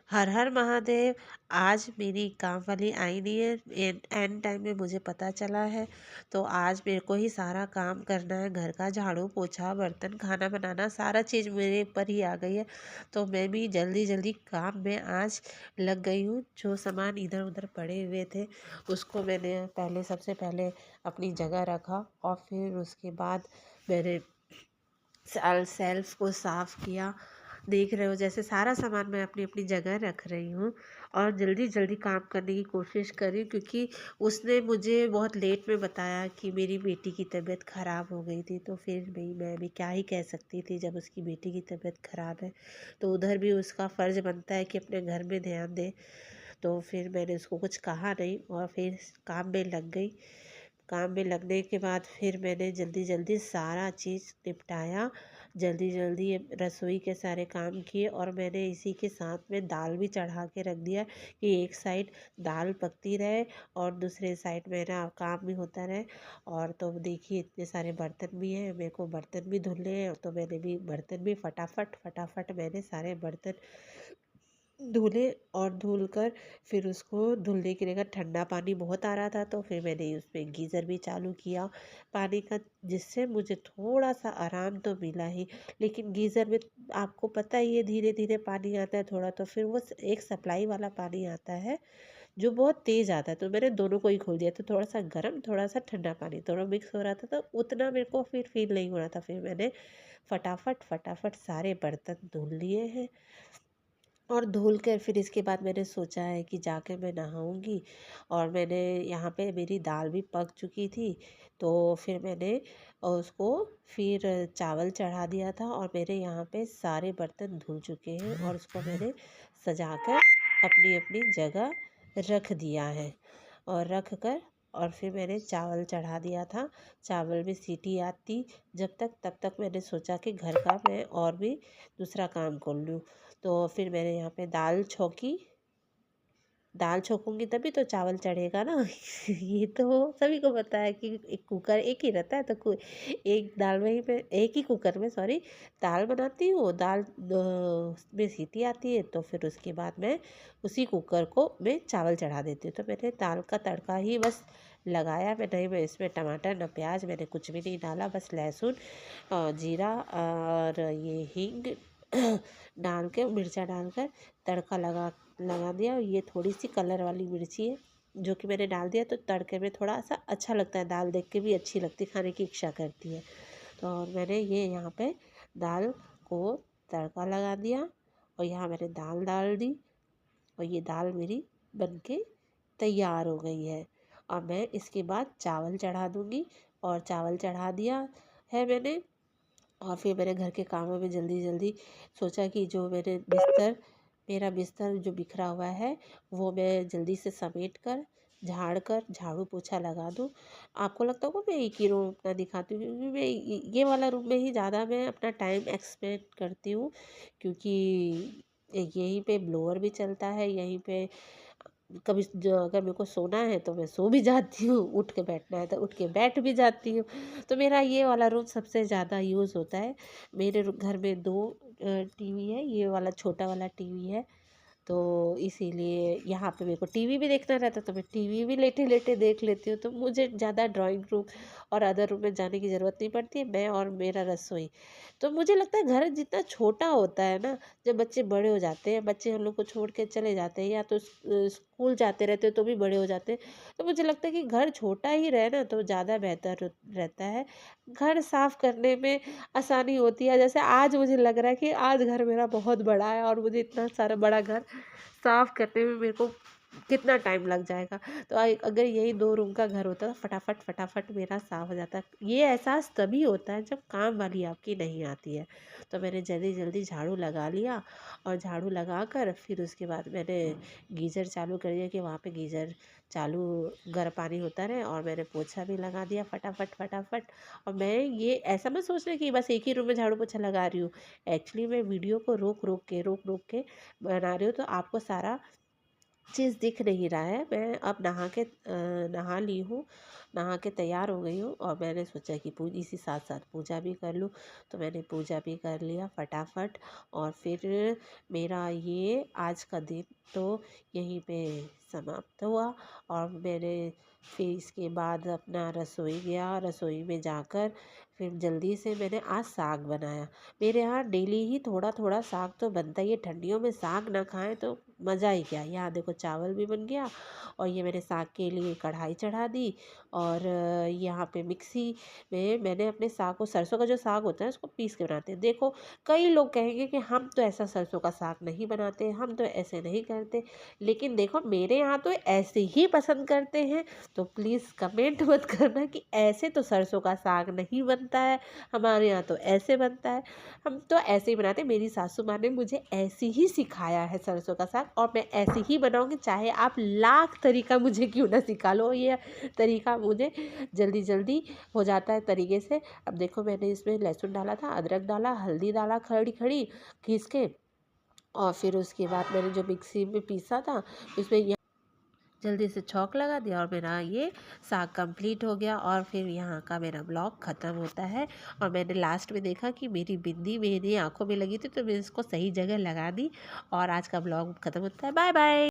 हर हर महादेव। आज मेरी काम वाली आई नहीं है। एंड टाइम में मुझे पता चला है, तो आज मेरे को ही सारा काम करना है। घर का झाड़ू पोछा बर्तन खाना बनाना सारा चीज़ मेरे ऊपर ही आ गई है। तो मैं भी जल्दी जल्दी काम में आज लग गई हूँ। जो सामान इधर उधर पड़े हुए थे उसको मैंने पहले सबसे पहले अपनी जगह रखा, और फिर उसके बाद मैंने सेल्फ को साफ़ किया। देख रहे हो जैसे सारा सामान मैं अपनी अपनी जगह रख रही हूँ, और जल्दी जल्दी काम करने की कोशिश करी, क्योंकि उसने मुझे बहुत लेट में बताया कि मेरी बेटी की तबीयत ख़राब हो गई थी। तो फिर भी मैं भी क्या ही कह सकती थी, जब उसकी बेटी की तबीयत ख़राब है तो उधर भी उसका फ़र्ज़ बनता है कि अपने घर में ध्यान दे। तो फिर मैंने उसको कुछ कहा नहीं और फिर काम में लग गई। काम में लगने के बाद फिर मैंने जल्दी जल्दी सारा चीज़ निपटाया। जल्दी जल्दी रसोई के सारे काम किए, और मैंने इसी के साथ में दाल भी चढ़ा के रख दिया कि एक साइड दाल पकती रहे और दूसरे साइड मेरा काम भी होता रहे। और तो देखिए इतने सारे बर्तन भी हैं, मेरे को बर्तन भी धुलने हैं, तो मैंने भी बर्तन भी फटाफट फटाफट मैंने सारे बर्तन धुले। और धुल कर फिर उसको धुलने के लिए ठंडा पानी बहुत आ रहा था, तो फिर मैंने उसमें गीज़र भी चालू किया पानी का, जिससे मुझे थोड़ा सा आराम तो मिला ही। लेकिन गीज़र में आपको पता ही है धीरे धीरे पानी आता है थोड़ा, तो फिर वो एक सप्लाई वाला पानी आता है जो बहुत तेज़ आता है। तो मैंने दोनों को ही खोल दिया, तो थोड़ा सा गर्म थोड़ा सा ठंडा पानी दोनों मिक्स हो रहा था, तो उतना मेरे को फिर फील नहीं हो रहा था। फिर मैंने फटाफट फटाफट सारे बर्तन धुल लिए हैं, और धुल कर फिर इसके बाद मैंने सोचा है कि जाके मैं नहाऊंगी। और मैंने यहाँ पे मेरी दाल भी पक चुकी थी, तो फिर मैंने उसको फिर चावल चढ़ा दिया था, और मेरे यहाँ पे सारे बर्तन धुल चुके हैं, और उसको मैंने सजाकर अपनी अपनी जगह रख दिया है। और रख कर और फिर मैंने चावल चढ़ा दिया था। चावल में सीटी आती जब तक, तब तक मैंने सोचा कि घर का मैं और भी दूसरा काम कर लूँ। तो फिर मैंने यहाँ पे दाल छौंकी। दाल छौंकूंगी तभी तो चावल चढ़ेगा ना। ये तो सभी को पता है कि एक कुकर एक ही रहता है, तो एक दाल में ही मैं एक ही कुकर में सॉरी दाल बनाती हूँ। दाल में सीटी आती है, तो फिर उसके बाद मैं उसी कुकर को मैं चावल चढ़ा देती हूँ। तो मैंने दाल का तड़का ही बस लगाया। मैं इसमें टमाटर ना प्याज मैंने कुछ भी नहीं डाला, बस लहसुन और जीरा और ये हींग डाल के मिर्चा डालकर तड़का लगा लगा दिया। और ये थोड़ी सी कलर वाली मिर्ची है जो कि मैंने डाल दिया, तो तड़के में थोड़ा सा अच्छा लगता है, दाल देख के भी अच्छी लगती है, खाने की इच्छा करती है। तो और मैंने ये यहाँ पे दाल को तड़का लगा दिया, और यहाँ मैंने दाल डाल दी, और ये दाल मेरी बनके तैयार हो गई है। और मैं इसके बाद चावल चढ़ा दूँगी, और चावल चढ़ा दिया है मैंने। और फिर मैंने घर के कामों में जल्दी जल्दी सोचा कि जो मेरा बिस्तर जो बिखरा हुआ है वो मैं जल्दी से समेट कर झाड़ कर झाड़ू पोछा लगा दूँ। आपको लगता होगा मैं एक ही रूम अपना दिखाती हूँ, क्योंकि मैं ये वाला रूम में ही ज़्यादा मैं अपना टाइम एक्सपेंड करती हूँ, क्योंकि यहीं पे ब्लोअर भी चलता है, यहीं पे कभी जो अगर मेरे को सोना है तो मैं सो भी जाती हूँ, उठ के बैठना है तो उठ के बैठ भी जाती हूँ। तो मेरा ये वाला रूम सबसे ज़्यादा यूज़ होता है। मेरे घर में दो टीवी है, ये वाला छोटा वाला टीवी है, तो इसीलिए यहाँ पे मेरे को टीवी भी देखना रहता है, तो मैं टीवी भी लेटे लेटे देख लेती हूँ। तो मुझे ज़्यादा ड्राइंग रूम और अदर रूम में जाने की ज़रूरत नहीं पड़ती है, मैं और मेरा रसोई। तो मुझे लगता है घर जितना छोटा होता है ना, जब बच्चे बड़े हो जाते हैं, बच्चे हम लोग को छोड़ के चले जाते हैं, या तो स्कूल जाते रहते हैं तो भी बड़े हो जाते हैं, तो मुझे लगता है कि घर छोटा ही रहे ना तो ज़्यादा बेहतर रहता है। घर साफ़ करने में आसानी होती है। जैसे आज मुझे लग रहा है कि आज घर मेरा बहुत बड़ा है, और मुझे इतना सारा बड़ा घर साफ़ करने में मेरे को कितना टाइम लग जाएगा। तो अगर यही 2 रूम का घर होता तो फटाफट फटाफट मेरा साफ़ हो जाता। ये एहसास तभी होता है जब काम वाली आपकी नहीं आती है। तो मैंने जल्दी जल्दी झाड़ू लगा लिया, और झाड़ू लगा कर फिर उसके बाद मैंने गीज़र चालू कर दिया कि वहाँ पे गीज़र चालू गर्म पानी होता रहे, और मैंने पोछा भी लगा दिया फटाफट फटाफट। और मैं ये ऐसा मत सोच रही कि बस एक ही रूम में झाड़ू पोछा लगा रही हूँ। एक्चुअली मैं वीडियो को रोक रोक के बना रही हूँ, तो आपको सारा चीज़ दिख नहीं रहा है। मैं अब नहा ली हूँ, नहा के तैयार हो गई हूँ और मैंने सोचा कि इसी साथ साथ पूजा भी कर लूँ। तो मैंने पूजा भी कर लिया फटाफट और फिर मेरा ये आज का दिन तो यहीं पे समाप्त हुआ। और मैंने फिर इसके बाद अपना रसोई गया, रसोई में जाकर फिर जल्दी से मैंने आज साग बनाया। मेरे यहाँ डेली ही थोड़ा थोड़ा साग तो बनता ही है, ठंडियों में साग ना खाएं तो मज़ा ही क्या। यहाँ देखो चावल भी बन गया और ये मैंने साग के लिए कढ़ाई चढ़ा दी। और यहाँ पे मिक्सी में मैंने अपने साग को, सरसों का जो साग होता है उसको पीस के बनाते हैं। देखो कई लोग कहेंगे कि हम तो ऐसा सरसों का साग नहीं बनाते, हम तो ऐसे नहीं करते, लेकिन देखो मेरे यहाँ तो ऐसे ही पसंद करते हैं। तो प्लीज़ कमेंट मत करना कि ऐसे तो सरसों का साग नहीं बनता है, हमारे यहाँ तो ऐसे बनता है। हम तो ऐसे ही बनाते हैं, मेरी सासू माँ ने मुझे ऐसे ही सिखाया है सरसों का साग, और मैं ऐसे ही बनाऊंगी चाहे आप लाख तरीका मुझे क्यों ना सिखा लो। ये तरीका मुझे जल्दी जल्दी हो जाता है तरीके से। अब देखो मैंने इसमें लहसुन डाला था, अदरक डाला, हल्दी डाला खड़ी खड़ी घिस के, और फिर उसके बाद मैंने जो मिक्सी में पीसा था उसमें जल्दी से छौंक लगा दिया और मेरा ये साग कंप्लीट हो गया। और फिर यहाँ का मेरा ब्लॉग ख़त्म होता है। और मैंने लास्ट में देखा कि मेरी बिंदी मेरी आंखों में लगी थी, तो मैं इसको सही जगह लगा दी। और आज का ब्लॉग ख़त्म होता है। Bye bye.